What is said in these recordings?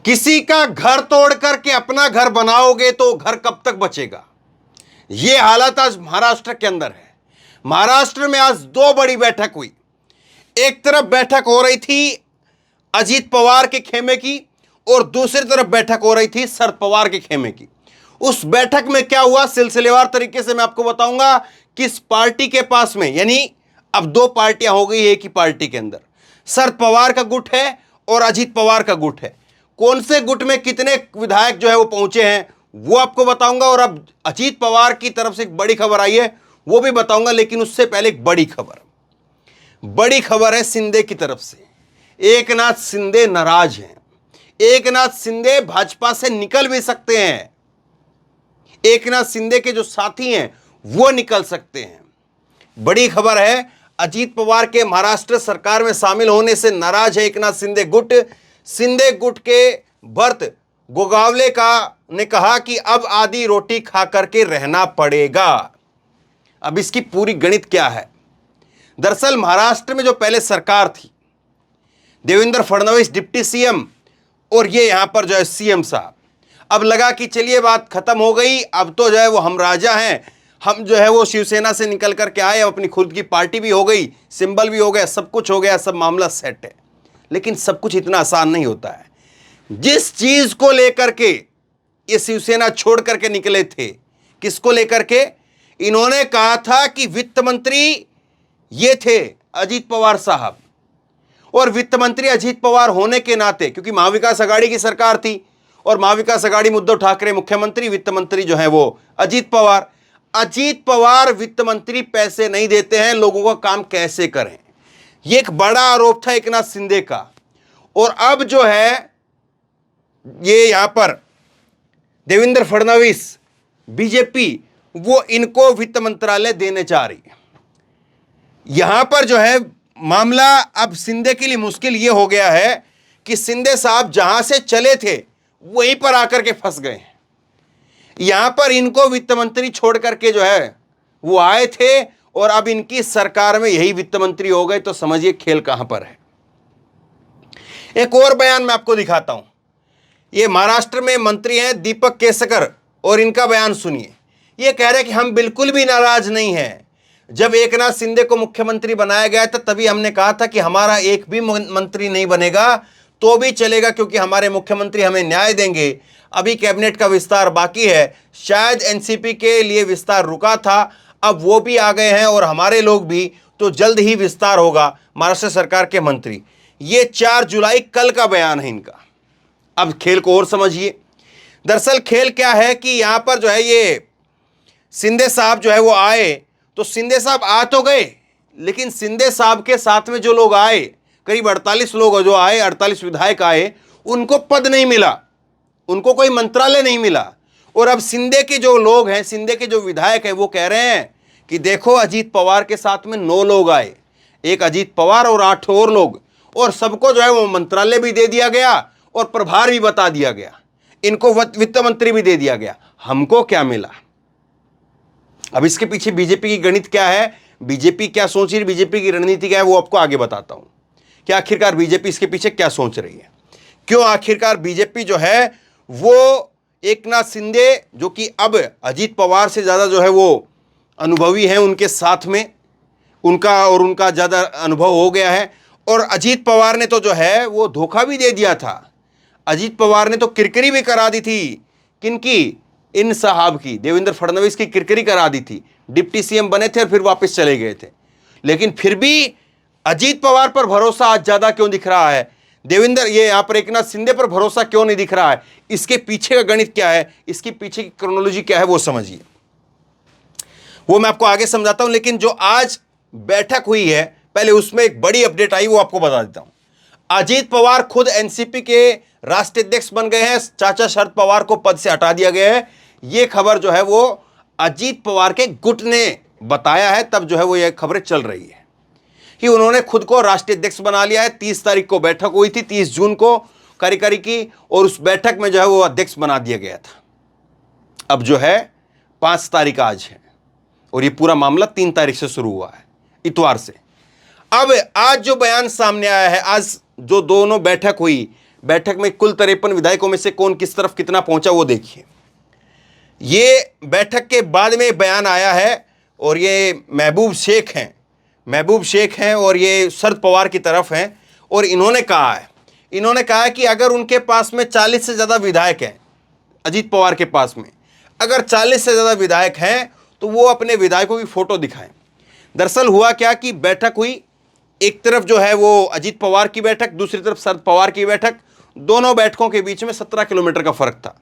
किसी का घर तोड़ करके अपना घर बनाओगे तो घर कब तक बचेगा। यह हालत आज महाराष्ट्र के अंदर है। महाराष्ट्र में आज दो बड़ी बैठक हुई। एक तरफ बैठक हो रही थी अजीत पवार के खेमे की और दूसरी तरफ बैठक हो रही थी शरद पवार के खेमे की। उस बैठक में क्या हुआ सिलसिलेवार तरीके से मैं आपको बताऊंगा। किस पार्टी के पास में, यानी अब दो पार्टियां हो गई एक ही पार्टी के अंदर, शरद पवार का गुट है और अजीत पवार का गुट है। कौन से गुट में कितने विधायक जो है वो पहुंचे हैं वो आपको बताऊंगा। और अब अजीत पवार की तरफ से एक बड़ी खबर आई है वो भी बताऊंगा, लेकिन उससे पहले एक बड़ी खबर है शिंदे की तरफ से। एकनाथ शिंदे नाराज हैं। एकनाथ शिंदे भाजपा से निकल भी सकते हैं। एकनाथ शिंदे के जो साथी हैं वो निकल सकते हैं। बड़ी खबर है, अजीत पवार के महाराष्ट्र सरकार में शामिल होने से नाराज है एकनाथ शिंदे गुट। शिंदे गुट के भरत गोगावले का ने कहा कि अब आधी रोटी खा करके रहना पड़ेगा। अब इसकी पूरी गणित क्या है। दरअसल महाराष्ट्र में जो पहले सरकार थी, देवेंद्र फडणवीस डिप्टी सीएम और ये यहां पर जो है सीएम साहब, अब लगा कि चलिए बात खत्म हो गई, अब तो जो है वो हम राजा हैं, हम जो है वो शिवसेना से निकल करके आए, अब अपनी खुद की पार्टी भी हो गई, सिंबल भी हो गया, सब कुछ हो गया, सब मामला सेट है। लेकिन सब कुछ इतना आसान नहीं होता है। जिस चीज को लेकर के ये शिवसेना छोड़ करके निकले थे, किसको लेकर के, इन्होंने कहा था कि वित्त मंत्री ये थे अजीत पवार साहब, और वित्त मंत्री अजीत पवार होने के नाते, क्योंकि महाविकास आघाड़ी की सरकार थी और महाविकास आघाड़ी में उद्धव ठाकरे मुख्यमंत्री, वित्त मंत्री जो है वो अजीत पवार वित्त मंत्री पैसे नहीं देते हैं, लोगों का काम कैसे करें, ये एक बड़ा आरोप था एकनाथ शिंदे का। और अब जो है ये यहां पर देवेंद्र फडणवीस बीजेपी वो इनको वित्त मंत्रालय देने जा रही है। यहां पर जो है मामला अब शिंदे के लिए मुश्किल ये हो गया है कि शिंदे साहब जहां से चले थे वहीं पर आकर के फंस गए हैं। यहां पर इनको वित्त मंत्री छोड़ करके जो है वो आए थे और अब इनकी सरकार में यही वित्त मंत्री हो गए, तो समझिए खेल कहां पर है। एक और बयान मैं आपको दिखाता हूं। ये महाराष्ट्र में मंत्री हैं दीपक केसकर, और इनका बयान सुनिए। ये कह रहे हैं कि हम बिल्कुल भी नाराज नहीं हैं। जब एकनाथ शिंदे को मुख्यमंत्री बनाया गया था तभी हमने कहा था कि हमारा एक भी मंत्री नहीं बनेगा तो भी चलेगा, क्योंकि हमारे मुख्यमंत्री हमें न्याय देंगे। अभी कैबिनेट का विस्तार बाकी है, शायद एनसीपी के लिए विस्तार रुका था, अब वो भी आ गए हैं और हमारे लोग भी, तो जल्द ही विस्तार होगा महाराष्ट्र सरकार के मंत्री। ये 4 जुलाई कल का बयान है इनका। अब खेल को और समझिए। दरअसल खेल क्या है कि यहां पर जो है ये शिंदे साहब जो है वो आए, तो शिंदे साहब आ तो गए, लेकिन शिंदे साहब के साथ में जो लोग आए, करीब 48 लोग जो आए, 48 विधायक आए, उनको पद नहीं मिला, उनको कोई मंत्रालय नहीं मिला। और अब शिंदे के जो लोग हैं, शिंदे के जो विधायक हैं, वो कह रहे हैं कि देखो अजीत पवार के साथ में 9 लोग आए, एक अजीत पवार और 8 और लोग, और सबको जो है वो मंत्रालय भी दे दिया गया और प्रभार भी बता दिया गया, इनको वित्त मंत्री भी दे दिया गया, हमको क्या मिला। अब इसके पीछे बीजेपी की गणित क्या है, बीजेपी क्या सोच रही है, बीजेपी की रणनीति क्या है, वो आपको आगे बताता हूं कि आखिरकार बीजेपी इसके पीछे क्या सोच रही है। क्यों आखिरकार बीजेपी जो है वो एकनाथ शिंदे, जो कि अब अजीत पवार से ज़्यादा जो है वो अनुभवी हैं, उनके साथ में उनका ज़्यादा अनुभव हो गया है। और अजीत पवार ने तो जो है वो धोखा भी दे दिया था। अजीत पवार ने तो किरकिरी भी करा दी थी, किनकी, इन साहब की, देवेंद्र फडणवीस की किरकिरी करा दी थी। डिप्टी सीएम बने थे और फिर वापस चले गए थे। लेकिन फिर भी अजीत पवार पर भरोसा आज ज़्यादा क्यों दिख रहा है, देवेंद्र ये यहाँ पर एकनाथ शिंदे पर भरोसा क्यों नहीं दिख रहा है, इसके पीछे का गणित क्या है, इसकी पीछे की क्रोनोलॉजी क्या है, वो समझिए। वो मैं आपको आगे समझाता हूं। लेकिन जो आज बैठक हुई है, पहले उसमें एक बड़ी अपडेट आई, वो आपको बता देता हूं। अजीत पवार खुद एनसीपी के राष्ट्रीय अध्यक्ष बन गए हैं, चाचा शरद पवार को पद से हटा दिया गया है। ये खबर जो है वो अजीत पवार के गुट ने बताया है, तब जो है वो ये खबरें चल रही है कि उन्होंने खुद को राष्ट्रीय अध्यक्ष बना लिया है। 30 तारीख को बैठक हुई थी, 30 जून को कार्यकारी की, और उस बैठक में जो है वो अध्यक्ष बना दिया गया था। अब जो है 5 तारीख आज है और ये पूरा मामला 3 तारीख से शुरू हुआ है, इतवार से। अब आज जो बयान सामने आया है, आज जो दोनों बैठक हुई, बैठक में कुल 53 विधायकों में से कौन किस तरफ कितना पहुंचा वो देखिए। ये बैठक के बाद में बयान आया है और ये महबूब शेख हैं और ये शरद पवार की तरफ हैं और इन्होंने कहा है कि अगर उनके पास में 40 से ज़्यादा विधायक हैं, अजीत पवार के पास में अगर 40 से ज़्यादा विधायक हैं तो वो अपने विधायकों की फ़ोटो दिखाएं। दरअसल हुआ क्या कि बैठक हुई, एक तरफ जो है वो अजीत पवार की बैठक, दूसरी तरफ शरद पवार की बैठक। दोनों बैठकों के बीच में 17 किलोमीटर का फ़र्क था।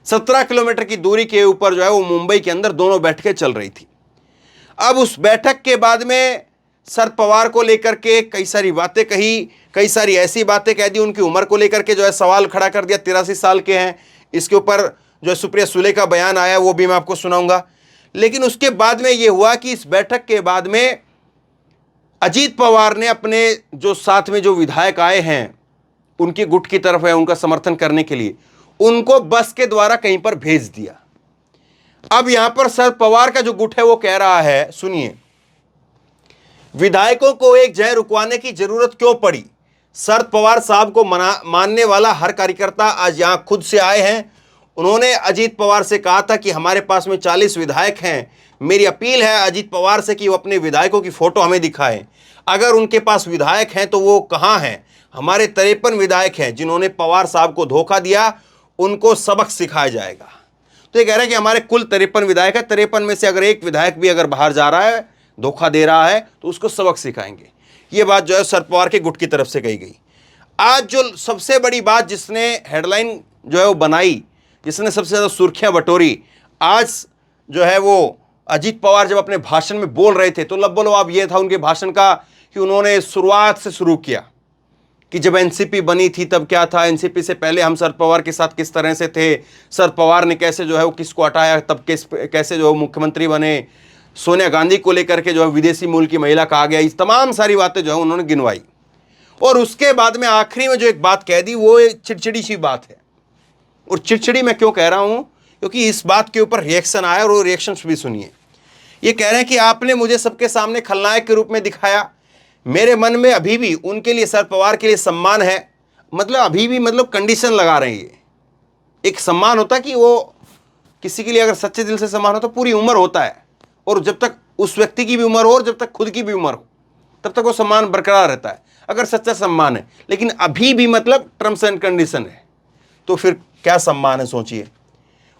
17 किलोमीटर की दूरी के ऊपर जो है वो मुंबई के अंदर दोनों बैठकें चल रही थी। अब उस बैठक के बाद में शरद पवार को लेकर के कई सारी बातें कही, कई सारी ऐसी बातें कह दी, उनकी उम्र को लेकर के जो है सवाल खड़ा कर दिया, 83 साल के हैं। इसके ऊपर जो है सुप्रिया सुले का बयान आया, वो भी मैं आपको सुनाऊंगा। लेकिन उसके बाद में ये हुआ कि इस बैठक के बाद में अजीत पवार ने अपने जो साथ में जो विधायक आए हैं उनकी गुट की तरफ है, उनका समर्थन करने के लिए, उनको बस के द्वारा कहीं पर भेज दिया। अब यहां पर शरद पवार का जो गुट है वो कह रहा है, सुनिए, विधायकों को एक जगह रुकवाने की जरूरत क्यों पड़ी? शरद पवार साहब को मानने वाला हर कार्यकर्ता आज यहां खुद से आए हैं। उन्होंने अजीत पवार से कहा था कि हमारे पास में 40 विधायक हैं, मेरी अपील है अजीत पवार से कि वो अपने विधायकों की फोटो हमें दिखाएं। अगर उनके पास विधायक हैं तो वो कहां हैं? हमारे 53 विधायक हैं जिन्होंने पवार साहब को धोखा दिया, उनको सबक सिखाया जाएगा। तो ये कह रहे हैं कि हमारे कुल 53 विधायक है, 53 में से अगर एक विधायक भी अगर बाहर जा रहा है, धोखा दे रहा है, तो उसको सबक सिखाएंगे। ये बात जो है शरद पवार के गुट की तरफ से कही गई। आज जो सबसे बड़ी बात जिसने हेडलाइन जो है वो बनाई, जिसने सबसे ज़्यादा सुर्खियां बटोरी, आज जो है वो अजीत पवार जब अपने भाषण में बोल रहे थे तो लबोलबाब ये था उनके भाषण का कि उन्होंने शुरुआत से शुरू किया कि जब एनसीपी बनी थी तब क्या था, एनसीपी से पहले हम शरद पवार के साथ किस तरह से थे, शरद पवार ने कैसे जो है वो किसको हटाया, तब कैसे जो मुख्यमंत्री बने, सोनिया गांधी को लेकर के जो है विदेशी मूल की महिला कहा गया, इस तमाम सारी बातें जो है उन्होंने गिनवाई। और उसके बाद में आखिरी में जो एक बात कह दी वो चिड़चिड़ी सी बात है। और चिड़चिड़ी मैं क्यों कह रहा हूं? क्योंकि इस बात के ऊपर रिएक्शन आया और वो रिएक्शन भी सुनिए। ये कह रहे हैं कि आपने मुझे सबके सामने खलनायक के रूप में दिखाया, मेरे मन में अभी भी उनके लिए, शरद पवार के लिए सम्मान है। मतलब अभी भी, मतलब कंडीशन लगा रहे हैं। ये एक सम्मान होता है कि वो किसी के लिए अगर सच्चे दिल से सम्मान हो तो पूरी उम्र होता है, और जब तक उस व्यक्ति की भी उम्र हो और जब तक खुद की भी उम्र हो तब तक वो सम्मान बरकरार रहता है, अगर सच्चा सम्मान है। लेकिन अभी भी मतलब टर्म्स एंड कंडीशन है, तो फिर क्या सम्मान है? सोचिए।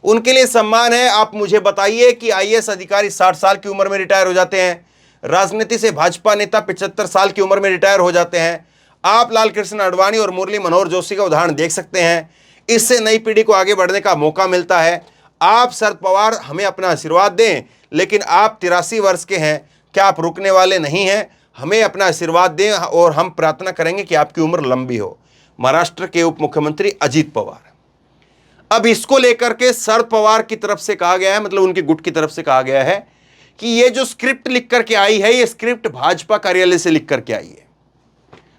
उनके लिए सम्मान है, आप मुझे बताइए कि आईएएस अधिकारी 60 साल की उम्र में रिटायर हो जाते हैं, राजनीति से भाजपा नेता 75 साल की उम्र में रिटायर हो जाते हैं। आप लाल कृष्ण आडवाणी और मुरली मनोहर जोशी का उदाहरण देख सकते हैं। इससे नई पीढ़ी को आगे बढ़ने का मौका मिलता है। आप शरद पवार हमें अपना आशीर्वाद दें, लेकिन आप 83 वर्ष के हैं, क्या आप रुकने वाले नहीं हैं? हमें अपना आशीर्वाद दें और हम प्रार्थना करेंगे कि आपकी उम्र लंबी हो। महाराष्ट्र के उप मुख्यमंत्री अजीत पवार। अब इसको लेकर के शरद पवार की तरफ से कहा गया है, मतलब उनके गुट की तरफ से कहा गया है कि ये जो स्क्रिप्ट लिख करके आई है, ये स्क्रिप्ट भाजपा कार्यालय से लिख करके आई है।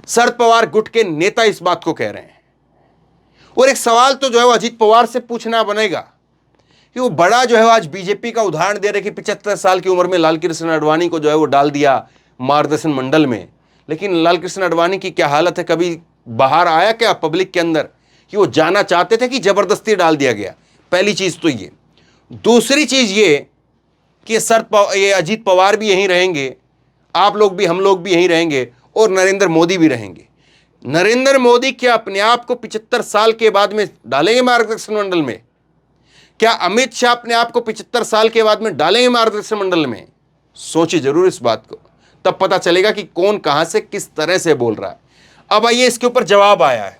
शरद पवार गुट के नेता इस बात को कह रहे हैं। और एक सवाल तो जो है वो अजीत पवार से पूछना बनेगा कि वो बड़ा जो है आज बीजेपी का उदाहरण दे रहे कि 75 साल की उम्र में लाल कृष्ण आडवाणी को जो है वो डाल दिया मार्गदर्शन मंडल में। लेकिन लाल कृष्ण आडवाणी की क्या हालत है? कभी बाहर आया क्या पब्लिक के अंदर कि वो जाना चाहते थे कि जबरदस्ती डाल दिया गया? पहली चीज तो ये। दूसरी चीज ये कि ये अजीत पवार भी यहीं रहेंगे, आप लोग भी, हम लोग भी यहीं रहेंगे, और नरेंद्र मोदी भी रहेंगे। नरेंद्र मोदी क्या अपने आप को 75 साल के बाद में डालेंगे मार्गदर्शन मंडल में? क्या अमित शाह अपने आप को 75 साल के बाद में डालेंगे मार्गदर्शन मंडल में? सोचिए जरूर इस बात को, तब पता चलेगा कि कौन कहां से किस तरह से बोल रहा है। अब आइए, इसके ऊपर जवाब आया है।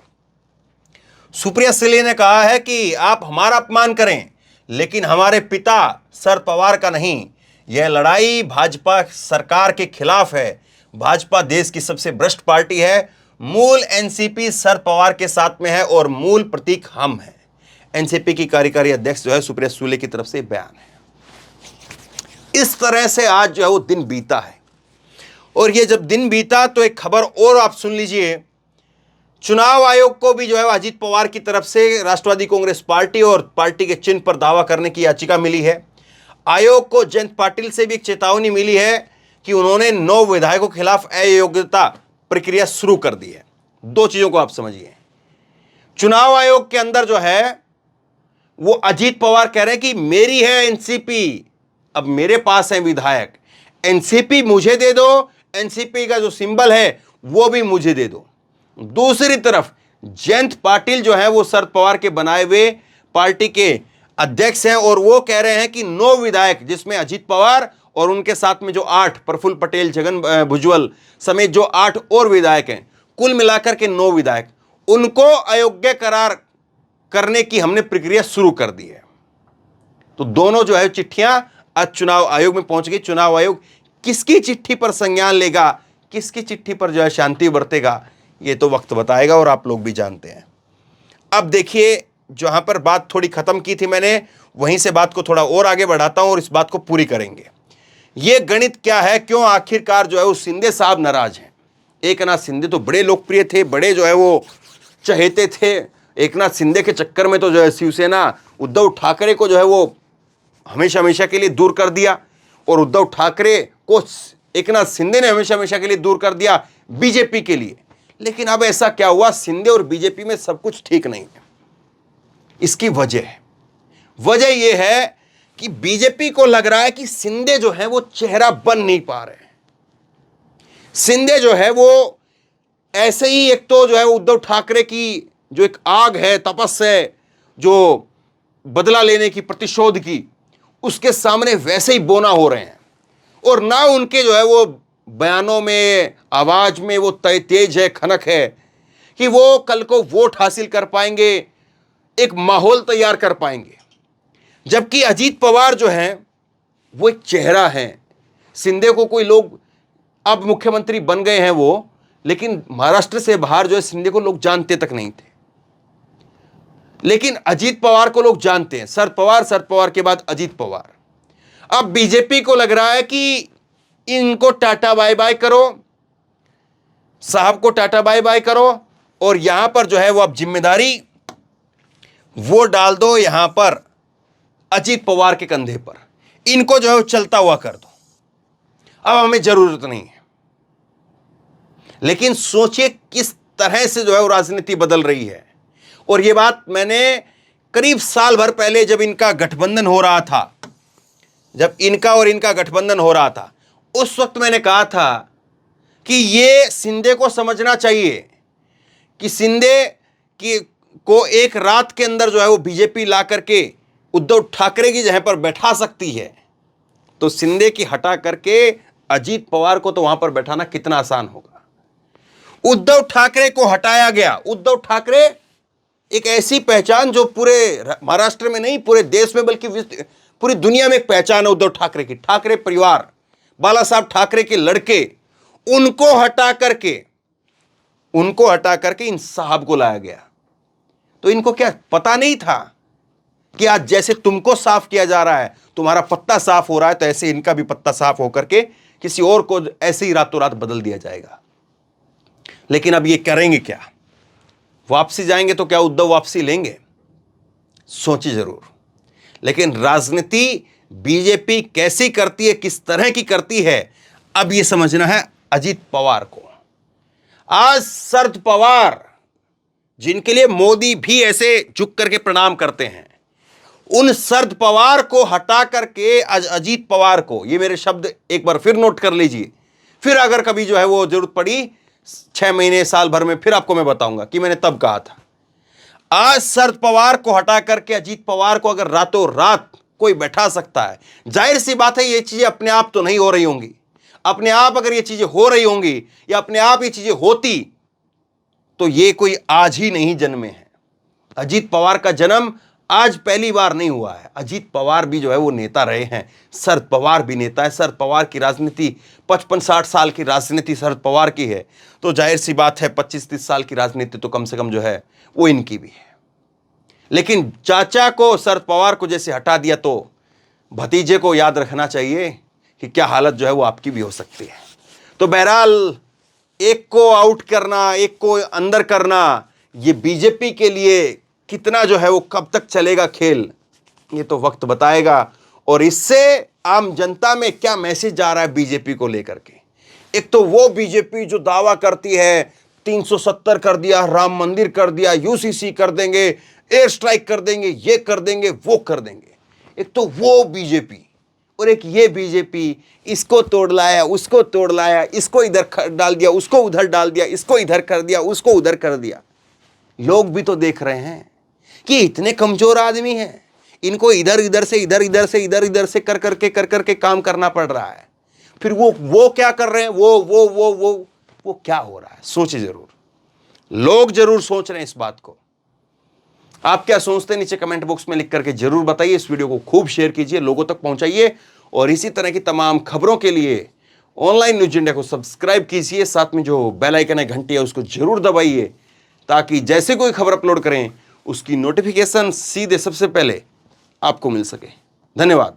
सुप्रिया सुले ने कहा है कि आप हमारा अपमान करें लेकिन हमारे पिता शरद पवार का नहीं। यह लड़ाई भाजपा सरकार के खिलाफ है। भाजपा देश की सबसे भ्रष्ट पार्टी है। मूल एनसीपी शरद पवार के साथ में है और मूल प्रतीक हम हैं। एनसीपी की कार्यकारी अध्यक्ष जो है सुप्रिया सुले की तरफ से बयान है। इस तरह से आज जो है वो दिन बीता है। और ये जब दिन बीता तो एक खबर और आप सुन लीजिए। चुनाव आयोग को भी जो है अजीत पवार की तरफ से राष्ट्रवादी कांग्रेस पार्टी और पार्टी के चिन्ह पर दावा करने की याचिका मिली है। आयोग को जयंत पाटिल से भी एक चेतावनी मिली है कि उन्होंने 9 विधायकों के खिलाफ अयोग्यता प्रक्रिया शुरू कर दी है। दो चीजों को आप समझिए। चुनाव आयोग के अंदर जो है वो अजीत पवार कह रहे हैं कि मेरी है एनसीपी, अब मेरे पास है विधायक, एनसीपी मुझे दे दो, एनसीपी का जो सिंबल है वो भी मुझे दे दो। दूसरी तरफ जयंत पाटिल जो है वो शरद पवार के बनाए हुए पार्टी के अध्यक्ष हैं और वो कह रहे हैं कि 9 विधायक, जिसमें अजीत पवार और उनके साथ में जो 8 प्रफुल्ल पटेल, छगन भुजबल समेत जो 8 और विधायक हैं, कुल मिलाकर के 9 विधायक, उनको अयोग्य करार करने की हमने प्रक्रिया शुरू कर दी है। तो दोनों जो है चिट्ठियां आज चुनाव आयोग में पहुंच गई। चुनाव आयोग किसकी चिट्ठी पर संज्ञान लेगा, किसकी चिट्ठी पर जो है शांति बरतेगा, ये तो वक्त बताएगा और आप लोग भी जानते हैं। अब देखिए, जहां पर बात थोड़ी खत्म की थी मैंने, वहीं से बात को थोड़ा और आगे बढ़ाता हूं और इस बात को पूरी करेंगे। ये गणित क्या है, क्यों आखिरकार जो है वो शिंदे साहब नाराज हैं। एकनाथ शिंदे तो बड़े लोकप्रिय थे, बड़े जो है वो चहेते थे। एकनाथ शिंदे के चक्कर में तो जो है शिवसेना उद्धव ठाकरे को जो है वो हमेशा हमेशा के लिए दूर कर दिया और उद्धव ठाकरे को एकनाथ शिंदे ने हमेशा हमेशा के लिए दूर कर दिया बीजेपी के लिए। लेकिन अब ऐसा क्या हुआ, शिंदे और बीजेपी में सब कुछ ठीक नहीं है। इसकी वजह यह है कि बीजेपी को लग रहा है कि शिंदे जो है वो चेहरा बन नहीं पा रहे हैं। शिंदे जो है वो ऐसे ही, एक तो जो है उद्धव ठाकरे की जो एक आग है, तपस है, जो बदला लेने की, प्रतिशोध की, उसके सामने वैसे ही बोना हो रहे हैं। और ना उनके जो है वो बयानों में, आवाज में वो तेज है, खनक है कि वो कल को वोट हासिल कर पाएंगे, एक माहौल तैयार कर पाएंगे। जबकि अजीत पवार जो हैं वो एक चेहरा है। शिंदे को कोई लोग अब मुख्यमंत्री बन गए हैं वो, लेकिन महाराष्ट्र से बाहर जो है शिंदे को लोग जानते तक नहीं थे। लेकिन अजीत पवार को लोग जानते हैं, शरद पवार के बाद अजीत पवार। अब बीजेपी को लग रहा है कि इनको टाटा बाय बाय करो, साहब को टाटा बाय बाय करो, और यहां पर जो है वो अब जिम्मेदारी वो डाल दो यहां पर अजीत पवार के कंधे पर, इनको जो है वो चलता हुआ कर दो, अब हमें जरूरत नहीं है। लेकिन सोचिए किस तरह से जो है वो राजनीति बदल रही है। और ये बात मैंने करीब साल भर पहले जब इनका गठबंधन हो रहा था, जब इनका और इनका गठबंधन हो रहा था, उस वक्त मैंने कहा था कि ये शिंदे को समझना चाहिए कि शिंदे की को एक रात के अंदर जो है वो बीजेपी ला करके उद्धव ठाकरे की जगह पर बैठा सकती है। तो शिंदे की हटा करके अजीत पवार को तो वहां पर बैठाना कितना आसान होगा। उद्धव ठाकरे को हटाया गया। उद्धव ठाकरे एक ऐसी पहचान जो पूरे महाराष्ट्र में नहीं, पूरे देश में, बल्कि पूरी दुनिया में एक पहचान है उद्धव ठाकरे की। ठाकरे परिवार, बाला साहब ठाकरे के लड़के, उनको हटा करके इन साहब को लाया गया। तो इनको क्या पता नहीं था कि आज जैसे तुमको साफ किया जा रहा है, तुम्हारा पत्ता साफ हो रहा है, तो ऐसे इनका भी पत्ता साफ होकर के किसी और को ऐसे ही रातों रात बदल दिया जाएगा। लेकिन अब ये करेंगे क्या? वापसी जाएंगे तो क्या उद्धव वापसी लेंगे? सोचिए जरूर। लेकिन राजनीति बीजेपी कैसी करती है, किस तरह की करती है, अब ये समझना है अजीत पवार को। आज शरद पवार, जिनके लिए मोदी भी ऐसे झुक करके प्रणाम करते हैं, उन शरद पवार को हटा करके अजीत पवार को, ये मेरे शब्द एक बार फिर नोट कर लीजिए, फिर अगर कभी जो है वो जरूरत पड़ी 6 महीने, साल भर में, फिर आपको मैं बताऊंगा कि मैंने तब कहा था। आज शरद पवार को हटा करके अजीत पवार को अगर रातों रात कोई बैठा सकता है, जाहिर सी बात है ये चीजें अपने आप तो नहीं हो रही होंगी। अपने आप अगर ये चीजें हो रही होंगी या अपने आप ये चीजें होती तो ये कोई आज ही नहीं जन्मे हैं। अजीत पवार का जन्म आज पहली बार नहीं हुआ है। अजीत पवार भी जो है वो नेता रहे हैं, शरद पवार भी नेता है। शरद पवार की राजनीति 55-60 साल की राजनीति शरद पवार की है, तो जाहिर सी बात है 25-30 साल की राजनीति तो कम से कम जो है वो इनकी भी है। लेकिन चाचा को, शरद पवार को जैसे हटा दिया, तो भतीजे को याद रखना चाहिए कि क्या हालत जो है वो आपकी भी हो सकती है। तो बहरहाल एक को आउट करना, एक को अंदर करना, ये बीजेपी के लिए कितना जो है वो कब तक चलेगा खेल, ये तो वक्त बताएगा। और इससे आम जनता में क्या मैसेज जा रहा है बीजेपी को लेकर के। एक तो वो बीजेपी जो दावा करती है 370 कर दिया, राम मंदिर कर दिया, यूसीसी कर देंगे, एयर स्ट्राइक कर देंगे, ये कर देंगे, वो कर देंगे। एक तो वो बीजेपी और एक ये बीजेपी, इसको तोड़ लाया, उसको तोड़ लाया, इसको इधर डाल दिया, उसको उधर डाल दिया, इसको इधर कर दिया, उसको उधर कर दिया। लोग भी तो देख रहे हैं कि इतने कमजोर आदमी हैं, इनको इधर इधर से इधर इधर से इधर इधर से कर करके काम करना पड़ रहा है। फिर वो क्या कर रहे हैं, वो क्या हो रहा है, सोचिए जरूर। लोग जरूर सोच रहे हैं इस बात को। आप क्या सोचते हैं नीचे कमेंट बॉक्स में लिख करके जरूर बताइए। इस वीडियो को खूब शेयर कीजिए, लोगों तक पहुंचाइए, और इसी तरह की तमाम खबरों के लिए ऑनलाइन न्यूज इंडिया को सब्सक्राइब कीजिए। साथ में जो बेल आइकन है, घंटी है, उसको जरूर दबाइए, ताकि जैसे कोई खबर अपलोड करें उसकी नोटिफिकेशन सीधे सबसे पहले आपको मिल सके। धन्यवाद।